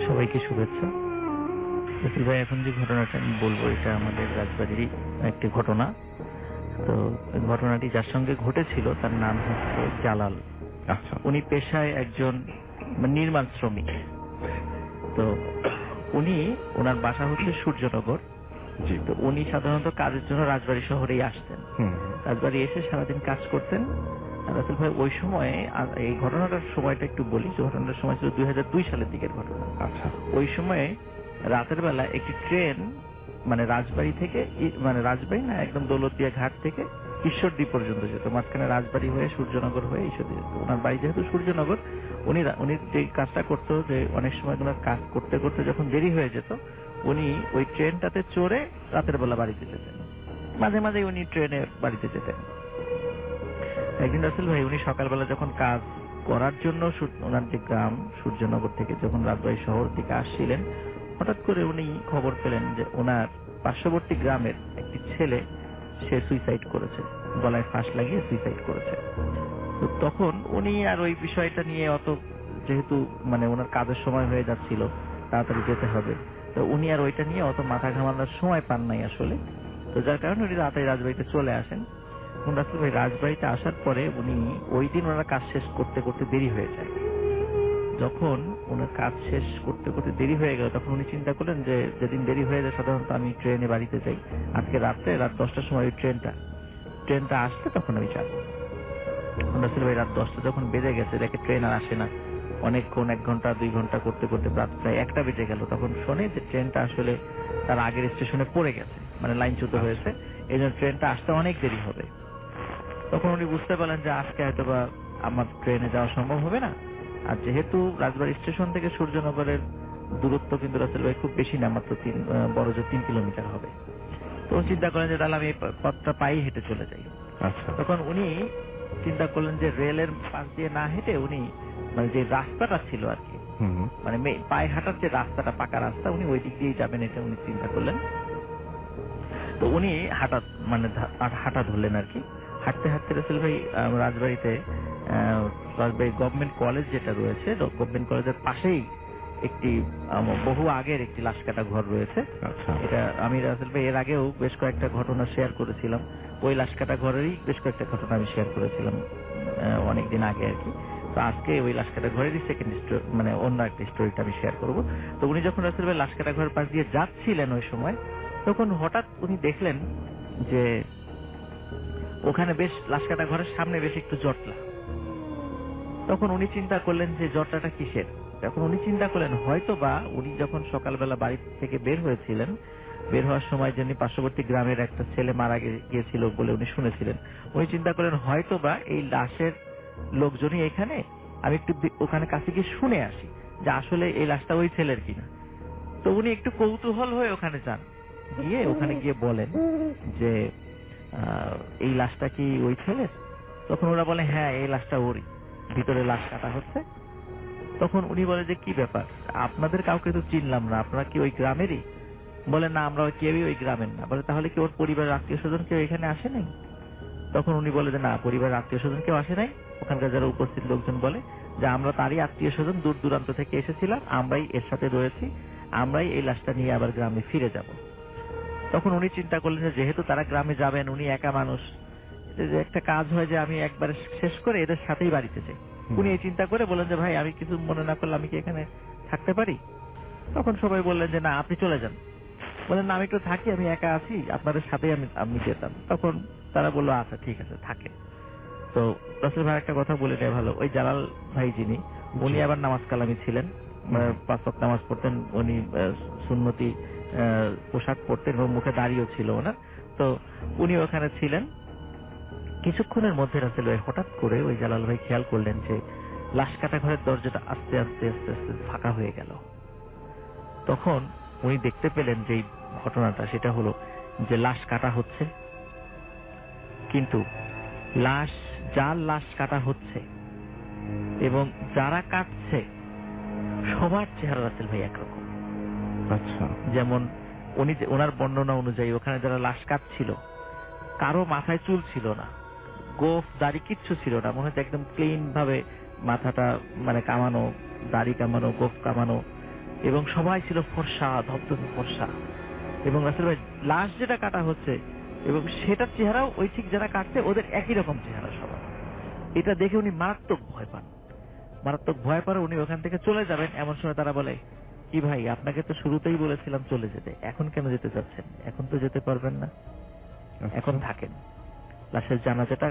সবাইকে শুভেচ্ছা। রসুল ভাই, এখন যে ঘটনাটা আমি বলবো এটা আমাদের রাজবাড়িরই একটি ঘটনা। তো ঘটনাটি যার সঙ্গে ঘটেছিল তার নাম হচ্ছে জালাল। আচ্ছা। উনি পেশায় একজন নির্মাণ শ্রমিক। তো উনি ওনার বাসা হচ্ছে সূর্যনগর। জি। তো উনি সাধারণত কাজের জন্য রাজবাড়ি শহরেই আসতেন। রাজবাড়ি এসে সারাদিন কাজ করতেন। রাসেল ভাই, ওই সময়ে এই ঘটনাটার সময়টা একটু বলি। ঘটনাটার সময় ছিল 2002 সালের দিকের ঘটনা। আচ্ছা। ওই সময়ে রাতের বেলা একটি ট্রেন রাজবাড়ি থেকে রাজবাড়ি না, একদম দৌলতদিয়া ঘাট থেকে ঈশ্বরদী পর্যন্ত যেত। মাঝখানে রাজবাড়ি হয়ে সূর্যনগর হয়ে ঈশ্বরদী যেত। ওনার বাড়ি যেহেতু সূর্যনগর, উনি যে কাজটা করতো, যে অনেক সময় ওনার কাজ করতে করতে যখন দেরি হয়ে যেত, উনি ওই ট্রেনটাতে চড়ে রাতের বেলা বাড়িতে যেতেন। মাঝে মাঝে উনি ট্রেনে বাড়িতে যেতেন। একদিন রাসেল ভাই, উনি সকালবেলা যখন কাজ করার জন্য ওনার যে গ্রাম সূর্যনগর থেকে যখন রাজবাড়ী শহর থেকে আসছিলেন, হঠাৎ করে উনি খবর পেলেন যে ওনার পার্শ্ববর্তী গ্রামের একটি ছেলে সে সুইসাইড করেছে, গলায় ফাঁস লাগিয়ে সুইসাইড করেছে। তো তখন উনি আর ওই বিষয়টা নিয়ে অত, যেহেতু ওনার কাজের সময় হয়ে যাচ্ছিল, তাড়াতাড়ি যেতে হবে, তো উনি আর ওইটা নিয়ে অত মাথা ঘামানোর সময় পান নাই আসলে। তো যার কারণে উনি তাড়াতাড়ি রাজবাড়িতে চলে আসেন। রাসেল ভাই, রাজবাড়িতে আসার পরে উনি ওই দিন ওনার কাজ শেষ করতে করতে দেরি হয়ে যায়। যখন ওনার কাজ শেষ করতে করতে দেরি হয়ে গেল, তখন উনি চিন্তা করলেন যে যেদিন দেরি হয়ে যায় সাধারণত আমি ট্রেনে বাড়িতে যাই, আজকে রাত 10টার সময় ওই ট্রেনটা আসলে তখন আমি যাবো। রাসেল ভাই, রাত 10টা যখন বেজে গেছে, দেখে ট্রেন আর আসে না। অনেকক্ষণ, 1 ঘন্টা 2 ঘন্টা করতে করতে রাত প্রায় 1টা বেজে গেল। তখন শোনে যে ট্রেনটা আসলে তার আগের স্টেশনে পড়ে গেছে, লাইনচ্যুত হয়েছে। এই জন্য ট্রেনটা আসতে অনেক দেরি হবে। তখন উনি বুঝতে পারলেন যে আজকে হয়তোবা আমার ট্রেনে যাওয়া সম্ভব হবে না। আর যেহেতু রাজবাড়ী স্টেশন থেকে সূর্যনগরের দূরত্ব কিন্তু রাসেল ভাই খুব বেশি না, মাত্র বড় জোর 3 কিলোমিটার হবে। তো চিন্তা করেন যে তাহলে আমি পথটা পাই হেঁটে চলে যাই। আচ্ছা। তখন উনি চিন্তা করলেন যে রেলের পাশ দিয়ে না হেঁটে উনি যে রাস্তাটা ছিল আর কি, পায়ে হাঁটার যে রাস্তাটা, পাকা রাস্তা, উনি ওই দিক দিয়েই যাবেন, এটা উনি চিন্তা করলেন। তো উনি হাঁটা ধরলেন আর কি। হাঁটতে হাঁটতে রাসেল ভাই রাজবাড়িতে রাজবাড়ি গভর্নমেন্ট কলেজ যেটা রয়েছে, গভর্নমেন্ট কলেজের পাশেই একটি বহু আগের একটি লাশকাটা ঘর রয়েছে। এটা আমি রাসেল ভাই এর আগেও বেশ কয়েকটা ঘটনা শেয়ার করেছিলাম। ওই লাশকাটা ঘরেরই বেশ কয়েকটা ঘটনা আমি শেয়ার করেছিলাম অনেকদিন আগে আর কি। তো আজকে ওই লাশকাটা ঘরেরই সেকেন্ড অন্য একটা স্টোরিটা আমি শেয়ার করবো। তো উনি যখন রাসেল ভাই লাশকাটা ঘরের পাশ দিয়ে যাচ্ছিলেন ওই সময়, তখন হঠাৎ উনি দেখলেন যে ওখানে বেশ লাশকাটা ঘরের সামনে বেশ একটু জটলা। তখন উনি চিন্তা করলেন যে জটলাটা কিসের। তখন উনি চিন্তা করলেন হয়তো বা উনি যখন সকালবেলা বাড়ি থেকে বের হয়েছিলেন, বের হওয়ার সময় যিনি পার্শ্ববর্তী গ্রামের একটা ছেলে মারা গিয়েছিল বলে উনি শুনেছিলেন, উনি চিন্তা করলেন হয়তো বা এই লাশের লোকজনই এখানে, আমি একটু ওখানে কাছে গিয়ে শুনে আসি যে আসলে এই লাশটা ওই ছেলের কিনা। তো উনি একটু কৌতূহল হয়ে ওখানে যান, ওখানে গিয়ে বলেন যে এই লাশটা কি ওই ছেলের? তখন ওরা বলে হ্যাঁ, এই লাশটা ওরই, ভিতরে লাশ কাটা হচ্ছে। তখন উনি বলে যে কি ব্যাপার, আপনাদের কাউকে তো চিনলাম না, আপনারা কি ওই গ্রামেরই? বলে না, আমরা কেউই ওই গ্রামের না। বলে তাহলে কি ওর পরিবারের আত্মীয় স্বজন কেউ এখানে আসে নাই? তখন উনি বলে যে না, পরিবারের আত্মীয় স্বজন কেউ আসে নাই। ওখানকার যারা উপস্থিত লোকজন বলে যে আমরা তারই আত্মীয় স্বজন, দূর দূরান্ত থেকে এসেছিলাম, আমরাই এর সাথে রয়েছি, আমরাই এই লাশটা নিয়ে আবার গ্রামে ফিরে যাব। তখন উনি চিন্তা করলেন যে যেহেতু তারা গ্রামে যাবেন, উনি একা মানুষ, যে একটা কাজ হয় যে আমি একবার শেষ করে এদের সাথেই বাড়িতে যাই। উনি এই চিন্তা করে বলেন যে ভাই, আমি কিছু মনে না করলে আমি কি এখানে থাকতে পারি? তখন সবাই বললেন যে না, আপনি চলে যান। বলেন না, আমি একটু থাকি, আমি একা আছি, আপনাদের সাথেই আমি যেতাম। তখন তারা বললো আচ্ছা ঠিক আছে, থাকে। তো রাসেল ভাই একটা কথা বলে নেওয়া ভালো, ওই জালাল ভাই যিনি, উনি আবার নামাজ কালামি ছিলেন, 5 ওয়াক্ত নামাজ পড়তেন। উনি সুন্নতি পোশাক পরতেন এবং মুখে দাড়িও ছিল ওনার। তো উনি ওখানে ছিলেন। কিছুক্ষণের মধ্যে রাসেল ভাই হঠাৎ করে ওই জালাল ভাই খেয়াল করলেন যে লাশ কাটা ঘরের দরজাটা আস্তে আস্তে আস্তে আস্তে ফাঁকা হয়ে গেল। তখন উনি দেখতে পেলেন যে ঘটনাটা, সেটা হলো যে লাশ কাটা হচ্ছে, কিন্তু যার লাশ কাটা হচ্ছে এবং যারা কাটছে সবার চেহারা রাসেল ভাই একরকম। আচ্ছা। যেমন ওনার বর্ণনা অনুযায়ী ওখানে যারা লাশ কাটছিল কারো মাথায় চুল ছিল না, গোফ দাড়ি কিচ্ছু ছিল না, মনে হচ্ছে একদম ক্লিন ভাবে মাথাটা কামানো, দাড়ি কামানো, গোফ কামানো। এবং সবাই ছিল ফর্সা, ধবধবে ফর্সা। এবং রাসেল ভাই লাশ যেটা কাটা হচ্ছে এবং সেটার চেহারাও ওই ঠিক যারা কাটছে ওদের একই রকম চেহারা সবার। এটা দেখে উনি মারাত্মক ভয় পান। মারাত্মক ভয় পারে উনি ওখান থেকে চলে যাবেন, এমন সময় তারা বলে, কি ভাই আপনাকে তো শুরুতেই বলেছিলাম চলে যেতে, এখন কেন যেতে চাচ্ছেন? এখন তো যেতে পারবেন না, এখন থাকেন, লাশের জানাজাটা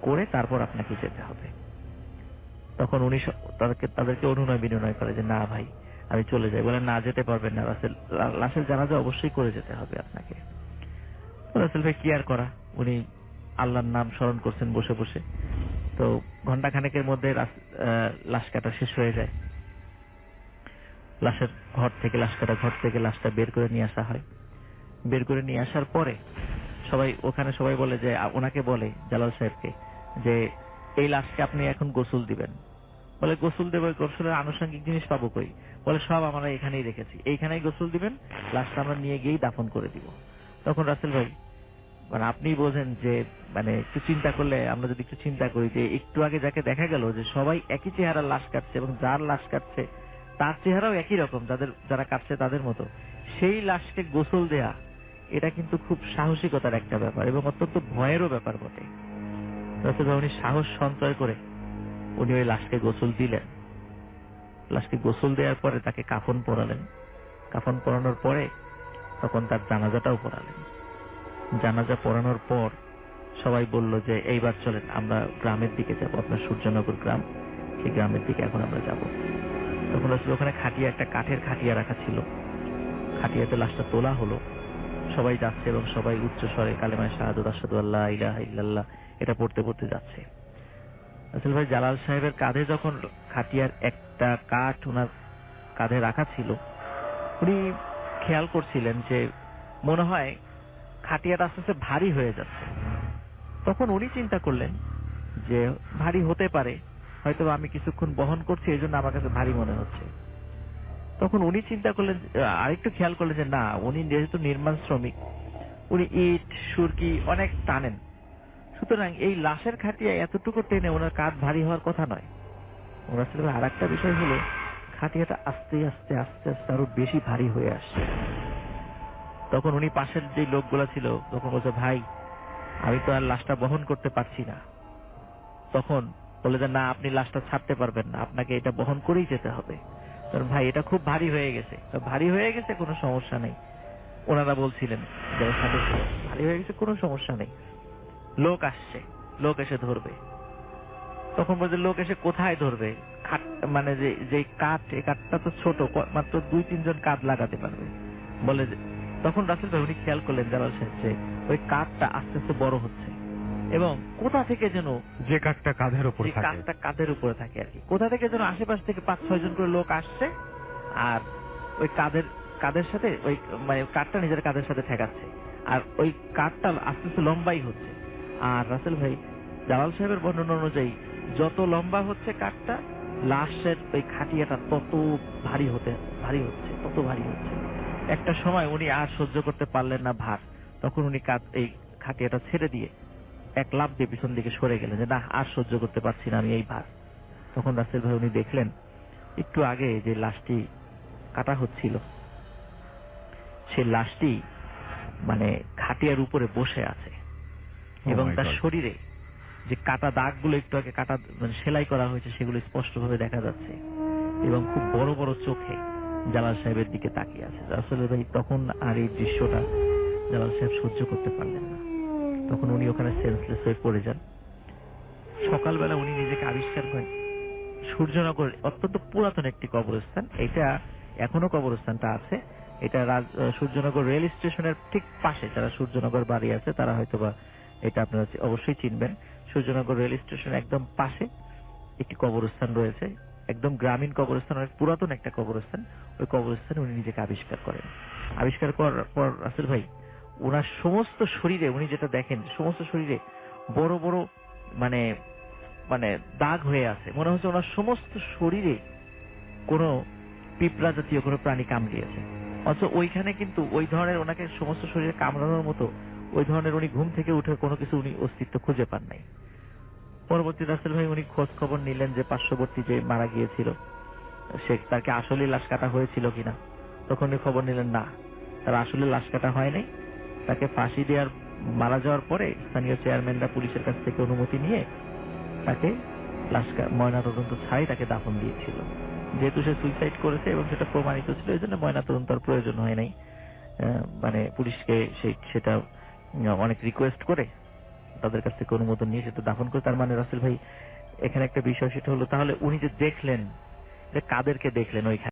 করে তারপর আপনাকে যেতে হবে। তখন উনি তাদেরকে অনুনয় বিনয় করে যে না ভাই আমি চলে যাই। বলেন না, যেতে পারবেন না, লাশের জানাজা অবশ্যই করে যেতে হবে আপনাকে। রাসেল ভাই কি আর করা, উনি আল্লাহর নাম স্মরণ করছেন বসে বসে। তো ঘন্টা খানেকের মধ্যে লাশ কাটা শেষ হয়ে যায়। লাশের লাশ কাটা ঘর থেকে লাশটা বের করে নিয়ে আসা হয়। বের করে নিয়ে আসার পরে সবাই বলে যে, ওনাকে বলে জালাল সাহেবকে যে এই লাশকে আপনি এখন গোসল দিবেন। বলে গোসল দেবে, গোসলের আনুষঙ্গিক জিনিস পাবো কই? বলে সব আমরা এখানেই রেখেছি, এইখানেই গোসল দিবেন, লাশটা আমরা নিয়ে গিয়েই দাফন করে দিব। তখন রাসেল ভাই মানে আপনি বোঝেন যে মানে একটু চিন্তা করলে, আমরা যদি একটু চিন্তা করি যে একটু আগে যাকে দেখা গেল যে সবাই একই চেহারার লাশ কাটছে এবং যার লাশ কাটছে তার চেহারাও একই রকম, যারা কাটছে তাদের মতো, সেই লাশকে গোসল দেয়া এটা কিন্তু খুব সাহসিকতার একটা ব্যাপার এবং অত্যন্ত ভয়েরও ব্যাপার বটে। রাসেল ভাই উনি সাহস সঞ্চয় করে উনি ওই লাশকে গোসল দিলেন। লাশকে গোসল দেওয়ার পরে তাকে কাফন পরালেন। কাফন পরানোর পরে তখন তার জানাজাটাও পড়ালেন। জানাজা পড়ানোর পর সবাই বলল যে এইবার চলেন আমরা গ্রামের দিকে যাব, আপনার সূর্যনগর গ্রাম, সেই গ্রামের দিকে এখন আমরা যাব। তখন আসলে ওখানে খাটিয়া, একটা কাঠের খাটিয়া রাখা ছিল, খাটিয়াতে লাশটা তোলা হলো। সবাই যাচ্ছে এবং সবাই উচ্চ স্বরে কালেমায়ে শাহাদাত আশহাদু আল্লা ইলাহা ইল্লাল্লাহ এটা পড়তে পড়তে যাচ্ছে। রাসেল ভাই জালাল সাহেবের কাঁধে যখন খাটিয়ার একটা কাঠ ওনার কাঁধে রাখা ছিল, উনি খেয়াল করছিলেন যে মনে হয় খাটিয়াটা আস্তে আস্তে ভারী হয়ে যাচ্ছে। তখন উনি চিন্তা করলেন যে ভারী হতে পারে, হয়তো আমি কিছুক্ষণ বহন করছি এই জন্য আমার কাছে ভারী মনে হচ্ছে। তখন উনি চিন্তা করলেন, আরেকটু খেয়াল করলেন যে না, উনি যেহেতু নির্মাণ শ্রমিক, উনি ইট সুরকি অনেক টানেন, সুতরাং এই লাশের খাটিয়া এতটুকু টেনে ওনার কাঁধ ভারী হওয়ার কথা নয়। ওনার সাথে আর একটা বিষয় হলো খাটিয়াটা আস্তে আস্তে আস্তে আস্তে আরো বেশি ভারী হয়ে আসছে। তখন উনি পাশের যে লোকগুলো ছিল তখন বলছে, ভাই আমি তো আর লাশটা বহন করতে পারছি না। তখন বলে যে না, আপনি লাশটা ছাড়তে পারবেন না, আপনাকে এটা বহন করেই যেতে হবে। কারণ ভাই এটা খুব ভারী হয়ে গেছে। ভারী হয়ে গেছে কোনো সমস্যা নেই, ওনারা বলছিলেন যারা সাথে ছিল, ভারী হয়ে গেছে কোনো সমস্যা নেই, লোক আসছে, লোক এসে ধরবে। তখন বলছে লোক এসে কোথায় ধরবে? মানে যে কাঠ, এই কাঠটা তো ছোট, মাত্র 2-3 জন কাঁধ লাগাতে পারবে। বলে তখন রাসেল ভাই উনি খেয়াল করলেন জালাল সাহেব যে ওই কাঠটা আস্তে আস্তে বড় হচ্ছে এবং কোথা থেকে যেন, যে কাঠটা কাঁধের উপরে থাকে, কাঠটা কাঁধের উপরে থাকে আর কি, কোথা থেকে যেন আশেপাশ থেকে 5-6 জন করে লোক আসছে আর ওই কাঁধের সাথে ওই মানে কাঠটা নিজের কাঁধের সাথে ঠেকাচ্ছে আর ওই কাঠটা আস্তে আস্তে লম্বাই হচ্ছে। আর রাসেল ভাই জালাল সাহেবের বর্ণনা অনুযায়ী যত লম্বা হচ্ছে কাঠটা, লাশের ওই খাটিয়াটা তত ভারী হচ্ছে, তত ভারী হচ্ছে। একটা সময় উনি আর সহ্য করতে পারলেন না ভার, তখন উনি এই খাটিয়াটা ছেড়ে দিয়ে এক লাফ দিয়ে পিছন দিকে সরে গেলেন যে না, আর সহ্য করতে পারছি না আমি এই ভার। তখন রাসেল ভাই উনি দেখলেন একটু আগে যে লাশটি কাটা হচ্ছিল, সেই লাশটি মানে খাটিয়ার উপরে বসে আছে এবং তার শরীরে যে কাটা দাগগুলো একটু আগে কাটা মানে সেলাই করা হয়েছে সেগুলো স্পষ্টভাবে দেখা যাচ্ছে এবং খুব বড় বড় চোখে জালাল সাহেবের দিকে তাকিয়ে আছে। রাসেল ভাই তখন আর এই দৃশ্যটা জালাল সাহেব সহ্য করতে পারলেন না, তখন উনি ওখানে সেন্সলেস হয়ে পড়ে যান। সকালবেলা উনি নিজেকে আবিষ্কার করেন সূর্যনগর অত্যন্ত পুরাতন একটি কবরস্থান, এটা এখনো কবরস্থানটা আছে, এটা সূর্যনগর রেল স্টেশনের ঠিক পাশে। যারা সূর্যনগর বাড়ি আছে তারা হয়তোবা এটা আপনারা অবশ্যই চিনবেন। সূর্যনগর রেল স্টেশন একদম পাশে একটি কবরস্থান রয়েছে, একদম গ্রামীণ কবরস্থান, অনেক পুরাতন একটা কবরস্থান। ওই কবরস্থানে উনি নিজেকে আবিষ্কার করেন। আবিষ্কার করার পর রাসেল ভাই ওনার সমস্ত শরীরে, উনি যেটা দেখেন সমস্ত শরীরে বড় বড় মানে মানে দাগ হয়ে আছে, মনে হচ্ছে ওনার সমস্ত শরীরে কোনো পিঁপড়া জাতীয় কোনো প্রাণী কামড়িয়েছে। অথচ ওইখানে কিন্তু ওই ধরনের ওনাকে সমস্ত শরীরে কামড়ানোর মতো ওই ধরনের উনি ঘুম থেকে উঠে কোনো কিছু উনি অস্তিত্ব খুঁজে পান নাই। পরবর্তী রাসেল ভাই উনি খোঁজ খবর নিলেন যে পার্শ্ববর্তী যে মারা গিয়েছিল সে তাকে আসলে লাশ কাটা হয়েছিল কিনা, তখন উনি খবর নিলেন না, তার আসলে লাশ কাটা হয়নি। তাকে ফাঁসি দেওয়ার মারা যাওয়ার পরে স্থানীয় চেয়ারম্যানরা পুলিশের কাছ থেকে অনুমতি নিয়ে তাকে ময়নাতদন্ত ছাড়াই তাকে দাফন দিয়েছিল। যেহেতু সে সুইসাইড করেছে এবং সেটা প্রমাণিত ছিল, এই জন্য ময়নাতদন্তর প্রয়োজন হয় নাই। মানে পুলিশকে সেটা অনেক রিকোয়েস্ট করে তাদের কাছ থেকে অনুমোদন নিয়ে সেটা দাফন করে। তার মানে রাসেল ভাই, এখানে একটা বিষয় সেটা হলো, তাহলে উনি যে দেখলেন, কাদেরকে দেখলেন ওইখানে?